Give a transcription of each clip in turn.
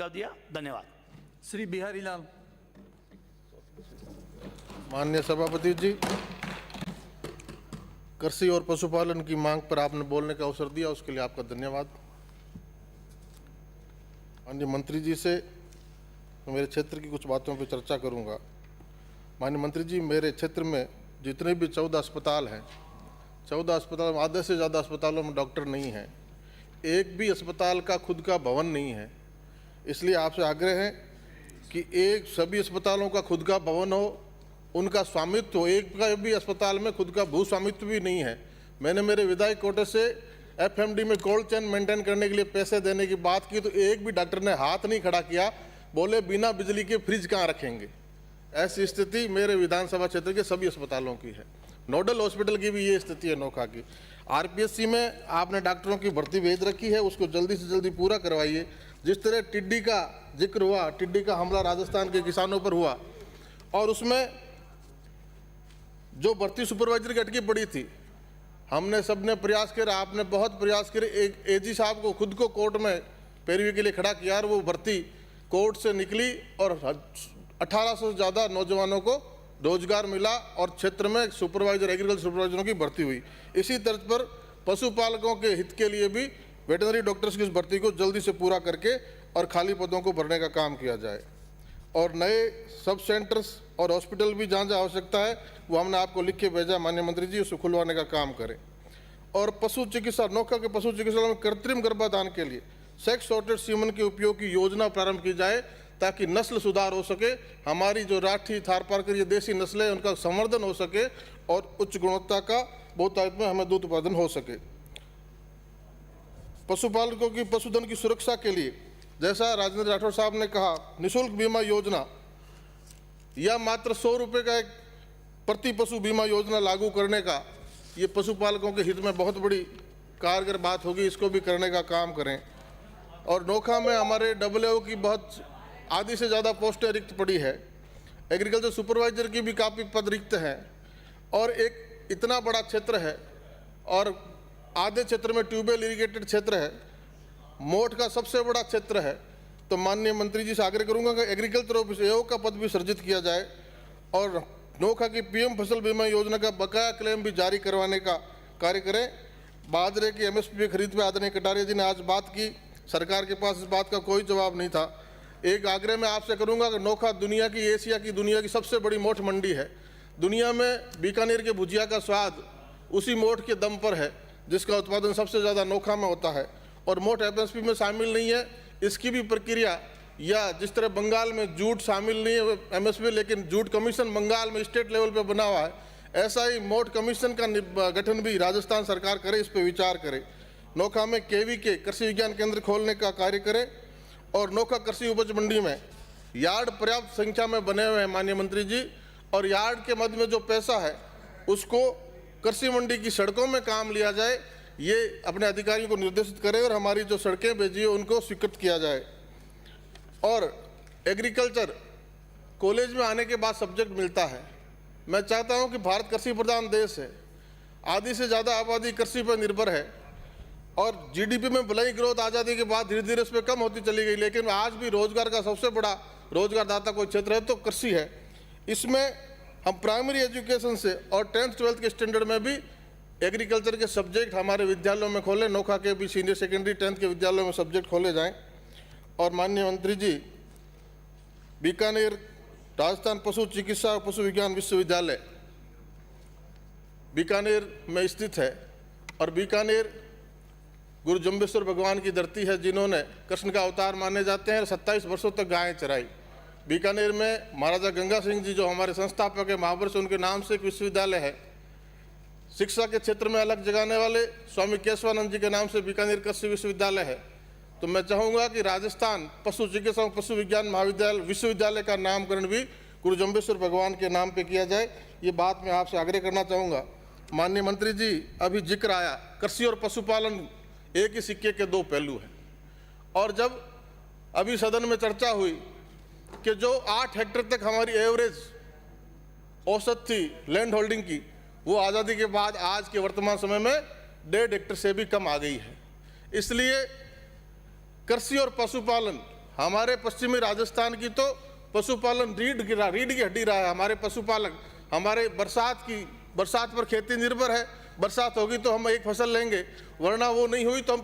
कर दिया। धन्यवाद। श्री बिहारी लाल। माननीय सभापति जी, कृषि और पशुपालन की मांग पर आपने बोलने का अवसर दिया, उसके लिए आपका धन्यवाद। माननीय मंत्री जी से मेरे क्षेत्र की कुछ बातों पर चर्चा करूंगा। माननीय मंत्री जी, मेरे क्षेत्र में जितने भी 14 अस्पताल हैं, 14 अस्पताल में आधे से ज़्यादा अस्पतालों में डॉक्टर नहीं हैं। एक भी अस्पताल का खुद का भवन नहीं है। इसलिए आपसे आग्रह है कि सभी अस्पतालों का खुद का भवन हो, उनका स्वामित्व हो। एक का भी अस्पताल में खुद का भू स्वामित्व भी नहीं है। मैंने मेरे विधायक कोटे से एफएमडी में कोल्ड चेन मेंटेन करने के लिए पैसे देने की बात की तो एक भी डॉक्टर ने हाथ नहीं खड़ा किया, बोले बिना बिजली के फ्रिज कहाँ रखेंगे। ऐसी स्थिति मेरे विधानसभा क्षेत्र के सभी अस्पतालों की है। नोडल हॉस्पिटल की भी ये स्थिति है नोखा की। आरपीएससी में आपने डॉक्टरों की भर्ती भेज रखी है, उसको जल्दी से जल्दी पूरा करवाइए। जिस तरह टिड्डी का जिक्र हुआ, टिड्डी का हमला राजस्थान के किसानों पर हुआ और उसमें जो भर्ती सुपरवाइजर की अटकी पड़ी थी, हमने सबने प्रयास किया, आपने बहुत प्रयास करे। एक एजी साहब को खुद को कोर्ट में पैरवी के लिए खड़ा किया और वो भर्ती कोर्ट से निकली और 1800 से ज़्यादा नौजवानों को रोजगार मिला और क्षेत्र में सुपरवाइजर, एग्रीकल्चर सुपरवाइजरों की भर्ती हुई। इसी तर्ज पर पशुपालकों के हित के लिए भी वेटनरी डॉक्टर्स की इस भर्ती को जल्दी से पूरा करके और खाली पदों को भरने का काम किया जाए। और नए सब सेंटर्स और हॉस्पिटल भी जहाँ जहाँ आवश्यकता है वो हमने आपको लिख के भेजा, माननीय मंत्री जी, उसको खुलवाने का काम करें। और पशु चिकित्सा, नोखा के पशु चिकित्सालय में कृत्रिम गर्भाधान के लिए सेक्स सॉर्टेड सीमन के उपयोग की योजना प्रारंभ की जाए ताकि नस्ल सुधार हो सके। हमारी जो राठी, थारपारकर ये देसी नस्लें, उनका संवर्धन हो सके और उच्च गुणवत्ता का बहुतायत में हमें दूध उत्पादन हो सके। पशुपालकों की पशुधन की सुरक्षा के लिए जैसा राजेंद्र राठौर साहब ने कहा, निःशुल्क बीमा योजना या मात्र 100 रुपये का एक प्रति पशु बीमा योजना लागू करने का, ये पशुपालकों के हित में बहुत बड़ी कारगर बात होगी। इसको भी करने का काम करें। और नोखा में हमारे डब्ल्यूओ की बहुत आधी से ज़्यादा पोस्टें रिक्त पड़ी है। एग्रीकल्चर सुपरवाइजर की भी काफ़ी पद रिक्त हैं और एक इतना बड़ा क्षेत्र है और आधे क्षेत्र में ट्यूबवेल इरिगेटेड क्षेत्र है, मोट का सबसे बड़ा क्षेत्र है। तो माननीय मंत्री जी से आग्रह करूंगा कि एग्रीकल्चर ऑफिस एओ का पद भी सृजित किया जाए और नोखा की पीएम फसल बीमा योजना का बकाया क्लेम भी जारी करवाने का कार्य करें। बाजरे की एमएसपी खरीद पर आदरणीय कटारिया जी ने आज बात की, सरकार के पास इस बात का कोई जवाब नहीं था। एक आग्रह मैं आपसे करूंगा कि नोखा दुनिया की, एशिया की, दुनिया की सबसे बड़ी मोठ मंडी है। दुनिया में बीकानेर के भुजिया का स्वाद उसी मोठ के दम पर है जिसका उत्पादन सबसे ज़्यादा नोखा में होता है और मोठ एमएसपी में शामिल नहीं है। इसकी भी प्रक्रिया, या जिस तरह बंगाल में जूट शामिल नहीं है एमएसपी, लेकिन जूट कमीशन बंगाल में स्टेट लेवल पे बना हुआ है, ऐसा ही मोठ कमीशन का गठन भी राजस्थान सरकार करे, इस पर विचार करे। नोखा में केवी के कृषि विज्ञान केंद्र खोलने का कार्य करें और नोखा कृषि उपज मंडी में यार्ड पर्याप्त संख्या में बने हुए हैं माननीय मंत्री जी, और यार्ड के मध्य में जो पैसा है उसको कृषि मंडी की सड़कों में काम लिया जाए, ये अपने अधिकारियों को निर्देशित करें और हमारी जो सड़कें भेजी है उनको स्वीकृत किया जाए। और एग्रीकल्चर कॉलेज में आने के बाद सब्जेक्ट मिलता है। मैं चाहता हूं कि भारत कृषि प्रधान देश है, आधी से ज़्यादा आबादी कृषि पर निर्भर है और जीडीपी में भले ही ग्रोथ आज़ादी के बाद धीरे धीरे इस पर कम होती चली गई, लेकिन आज भी रोजगार का सबसे बड़ा रोजगारदाता कोई क्षेत्र है तो कृषि है। इसमें हम प्राइमरी एजुकेशन से और 10th 12th के स्टैंडर्ड में भी एग्रीकल्चर के सब्जेक्ट हमारे विद्यालयों में खोले। नोखा के भी सीनियर सेकेंडरी 10th के विद्यालयों में सब्जेक्ट खोले जाएं। और माननीय मंत्री जी, बीकानेर राजस्थान पशु चिकित्सा और पशु विज्ञान विश्वविद्यालय बीकानेर में स्थित है और बीकानेर गुरु जम्बेश्वर भगवान की धरती है जिन्होंने कृष्ण का अवतार माने जाते हैं और 27 वर्षों तक गायें चराई। बीकानेर में महाराजा गंगा सिंह जी जो हमारे संस्थापक है, महापुरुष, उनके नाम से एक विश्वविद्यालय है। शिक्षा के क्षेत्र में अलग जगाने वाले स्वामी केशवानंद जी के नाम से बीकानेर कृषि विश्वविद्यालय है। तो मैं चाहूँगा कि राजस्थान पशु चिकित्सा पशु विज्ञान महाविद्यालय विश्वविद्यालय का नामकरण भी गुरु जम्बेश्वर भगवान के नाम पे किया जाए। ये बात मैं आपसे आग्रह करना चाहूँगा। माननीय मंत्री जी, अभी जिक्र आया कृषि और पशुपालन एक ही सिक्के के दो पहलू हैं। और जब अभी सदन में चर्चा हुई कि जो 8 हेक्टेयर तक हमारी एवरेज औसत थी लैंड होल्डिंग की, वो आज़ादी के बाद आज के वर्तमान समय में 1.5 हेक्टेयर से भी कम आ गई है। इसलिए कृषि और पशुपालन हमारे पश्चिमी राजस्थान की तो पशुपालन रीढ़ की हड्डी रहा है। हमारे पशुपालक, हमारे बरसात पर खेती निर्भर है। बरसात होगी तो हम एक फसल लेंगे, वरना वो नहीं हुई तो हम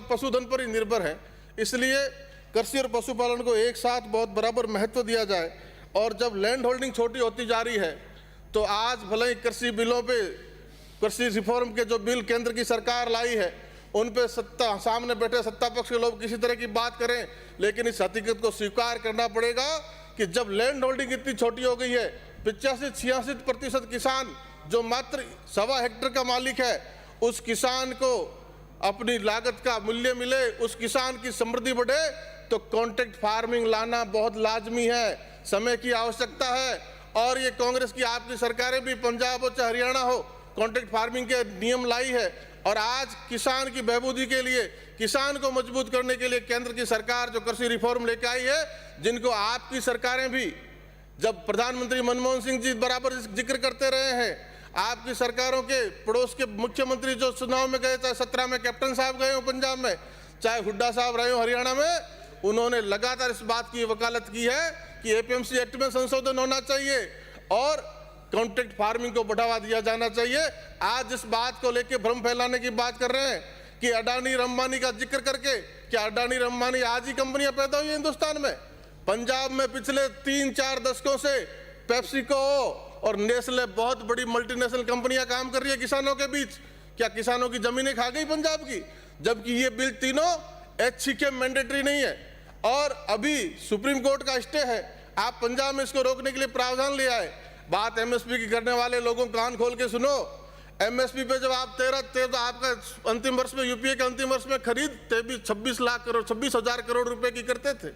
पशुधन पर ही निर्भर हैं। इसलिए कृषि और पशुपालन को एक साथ बहुत बराबर महत्व दिया जाए। और जब लैंड होल्डिंग छोटी होती जा रही है तो आज भले ही कृषि बिलों पे, कृषि रिफॉर्म के जो बिल केंद्र की सरकार लाई है उन पे सामने बैठे सत्ता पक्ष के लोग किसी तरह की बात करें, लेकिन इस हकीकत को स्वीकार करना पड़ेगा कि जब लैंड होल्डिंग इतनी छोटी हो गई है, 85-86% किसान जो मात्र 1.25 हेक्टेयर का मालिक है, उस किसान को अपनी लागत का मूल्य मिले, उस किसान की समृद्धि बढ़े, तो कॉन्ट्रैक्ट फार्मिंग लाना बहुत लाजमी है, समय की आवश्यकता है। और ये कांग्रेस की आपकी सरकारें भी, पंजाब हो चाहे हरियाणा हो, कॉन्ट्रैक्ट फार्मिंग के नियम लाई है। और आज किसान की बहबूदी के लिए, किसान को मजबूत करने के लिए केंद्र की सरकार जो कृषि रिफॉर्म लेके आई है, जिनको आपकी सरकारें भी, जब प्रधानमंत्री मनमोहन सिंह जी बराबर जिक्र करते रहे हैं, आपकी सरकारों के पड़ोस के मुख्यमंत्री जो चुनाव में गए, चाहे 17 में कैप्टन साहब गए हो पंजाब में, चाहे हुड्डा साहब रहे हो हरियाणा में, उन्होंने लगातार इस बात की वकालत की है कि एपीएमसी एक्ट में संशोधन होना चाहिए और कॉन्ट्रैक्ट फार्मिंग को बढ़ावा दिया जाना चाहिए। आज इस बात को लेकर भ्रम फैलाने की बात कर रहे हैं कि अडानी अंबानी का जिक्र करके, क्या अडानी अंबानी आज ही कंपनियां पैदा हुई हिंदुस्तान में? पंजाब में पिछले 3-4 दशकों से पेप्सिको और नेस्ले बहुत बड़ी मल्टीनेशनल कंपनियां काम कर रही है किसानों के बीच। क्या किसानों की जमीनें खा गई पंजाब की? जबकि ये बिल तीनों एचसीके मैंडेटरी नहीं है और अभी सुप्रीम कोर्ट का स्टे है। आप पंजाब में इसको रोकने के लिए प्रावधान ले आए। बात एमएसपी की करने वाले लोगों कान खोल के सुनो। एमएसपी पे जब आप 13 आपका अंतिम वर्ष में, यूपीए के अंतिम वर्ष में खरीद 26,000 करोड़ रुपए की करते थे।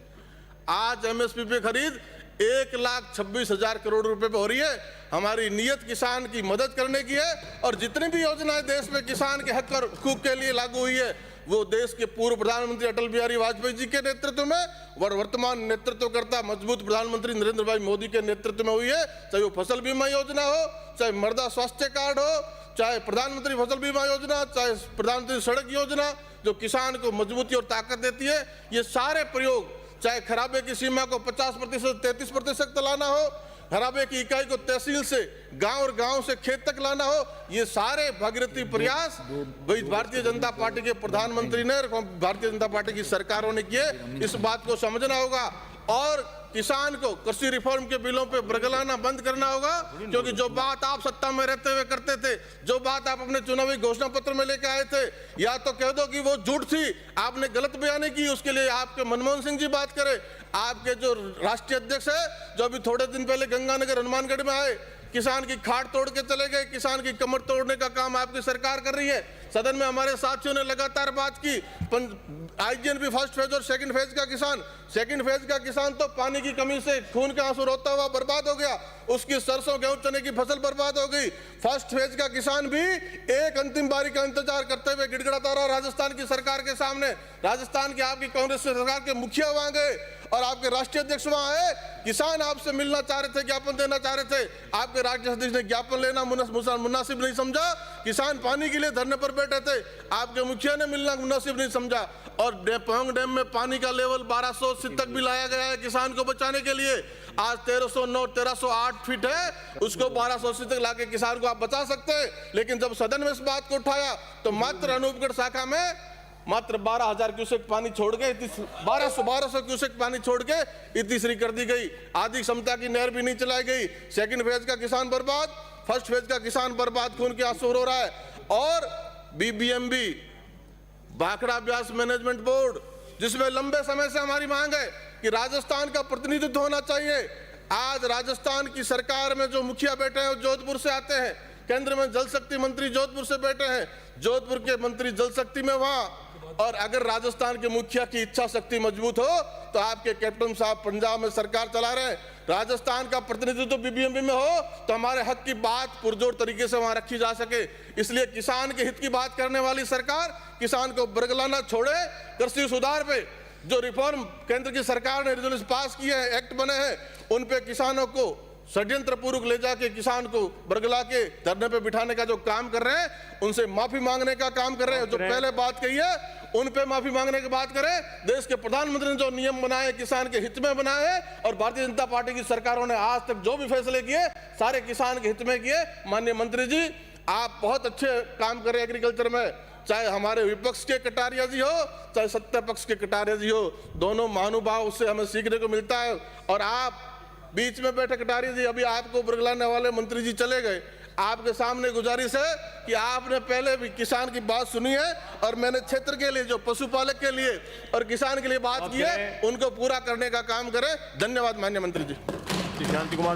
आज एमएसपी पे खरीद 1,26,000 करोड़ रुपए पे हो रही है। हमारी नीयत किसान की मदद करने की है और जितनी भी योजनाएं देश में किसान के हक और हकूक के लिए लागू हुई है, वो देश के पूर्व प्रधानमंत्री अटल बिहारी वाजपेयी जी के नेतृत्व में और वर्तमान नेतृत्व करता मजबूत प्रधानमंत्री नरेंद्र भाई मोदी के नेतृत्व में हुई है। चाहे वो फसल बीमा योजना हो, चाहे मृदा स्वास्थ्य कार्ड हो, चाहे प्रधानमंत्री फसल बीमा योजना, चाहे प्रधानमंत्री सड़क योजना जो किसान को मजबूती और ताकत देती है, ये सारे प्रयोग, चाहे खराबे की सीमा को 50% 33% लाना हो, खराबे की इकाई को तहसील से गांव और गांव से खेत तक लाना हो, ये सारे भागीरथी प्रयास भारतीय जनता पार्टी के प्रधानमंत्री ने, भारतीय जनता पार्टी की सरकारों ने किए। इस बात को समझना होगा और किसान को कृषि रिफॉर्म के बिलों पे बरगलाना बंद करना होगा, क्योंकि जो बात आप सत्ता में रहते हुए करते थे, जो बात आप अपने चुनावी घोषणा पत्र में लेके आए थे, या तो कह दो कि वो झूठ थी, आपने गलत बयानी की, उसके लिए आपके मनमोहन सिंह जी बात करें। आपके जो राष्ट्रीय अध्यक्ष है, जो अभी थोड़े दिन पहले गंगानगर हनुमानगढ़ में आए, किसान की खाट तोड़ के चले गए, किसान की कमर तोड़ने का काम आपकी सरकार कर रही है। सदन में हमारे साथियों ने लगातार बात की, आईजीएनबी फर्स्ट फेज और सेकंड फेज का किसान तो पानी की कमी से खून के आंसू रोता हुआ बर्बाद हो गया, उसकी सरसों गेहूं चने की फसल बर्बाद हो गई। फर्स्ट फेज का किसान भी एक अंतिम बारी का इंतजार करते हुए गिड़गिड़ाता रहा राजस्थान की सरकार के सामने। राजस्थान की आपकी कांग्रेस सरकार के मुखिया वहां गए और आपके राष्ट्रीय अध्यक्ष वहां आए, किसान आपसे मिलना चाह रहे थे, ज्ञापन देना चाह रहे थे, आपके राष्ट्रीय अध्यक्ष ने ज्ञापन लेना मुनासिब नहीं समझा। किसान पानी के लिए धरने पर बैठे थे, आपके मुखिया ने मिलना मुनासिब नहीं समझा और पोंग डैम में पानी का लेवल 1280 तक भी लाया गया है किसान को बचाने के लिए। आज 1308 फीट है, उसको 1280 तक लाके किसान को आप बचा सकते हैं। लेकिन जब सदन में इस बात को उठाया तो मात्र अनूपगढ़ शाखा में मात्र 12,000 क्यूसेक पानी छोड़ के 1200 क्यूसेक पानी छोड़ के इतनी श्री कर दी गई। आधी क्षमता की नहर भी नहीं चलाई गई। सेकंड फेज का किसान बर्बाद, फर्स्ट फेज का किसान बर्बाद, खून के आंसू रो रहा है। और BBMB Bhakra Beas management board, जिसमें लंबे समय से हमारी मांग है कि राजस्थान का प्रतिनिधित्व होना चाहिए। आज राजस्थान की सरकार में जो मुखिया बैठे हैं वो जोधपुर से आते हैं, केंद्र में जल शक्ति मंत्री जोधपुर से बैठे हैं, जोधपुर के मंत्री जल शक्ति में वहां। और अगर राजस्थान के मुखिया की इच्छा शक्ति मजबूत हो तो आपके कैप्टन साहब पंजाब में सरकार चला रहे हैं, राजस्थान का प्रतिनिधित्व बीबीएमबी में हो तो हमारे हक की बात पुरजोर तरीके से वहां रखी जा सके। इसलिए किसान के हित की बात करने वाली सरकार किसान को बरगलाना छोड़े। कृषि सुधार पे जो रिफॉर्म केंद्र की सरकार ने रेजोल्यूशन पास किए हैं, एक्ट बने हैं, उन पे किसानों को षड्यंत्र पूर्वक ले जाके किसान को बरगला के धरने पे बिठाने का जो काम कर रहे हैं, उनसे माफी मांगने का काम कर रहे हैं। जो पहले बात कही है उन पे माफी मांगने की बात करें। देश के प्रधानमंत्री ने जो नियम बनाए किसान के हित में बनाए हैं, और भारतीय जनता पार्टी की सरकारों ने आज तक जो भी फैसले किए सारे किसान के हित में किए। माननीय मंत्री जी, आप बहुत अच्छे काम कर रहे हैं एग्रीकल्चर में, चाहे हमारे विपक्ष के कटारिया जी हो चाहे सत्ता पक्ष के कटारिया जी हो, दोनों महानुभाव से हमें सीखने को मिलता है। और आप बीच में बैठे कटारिया जी, अभी आपको बुरगलाने वाले मंत्री जी चले गए, आपके सामने गुजारिश है कि आपने पहले भी किसान की बात सुनी है, और मैंने क्षेत्र के लिए जो पशुपालक के लिए और किसान के लिए बात की है उनको पूरा करने का काम करें। धन्यवाद माननीय मंत्री जी। शांति कुमार।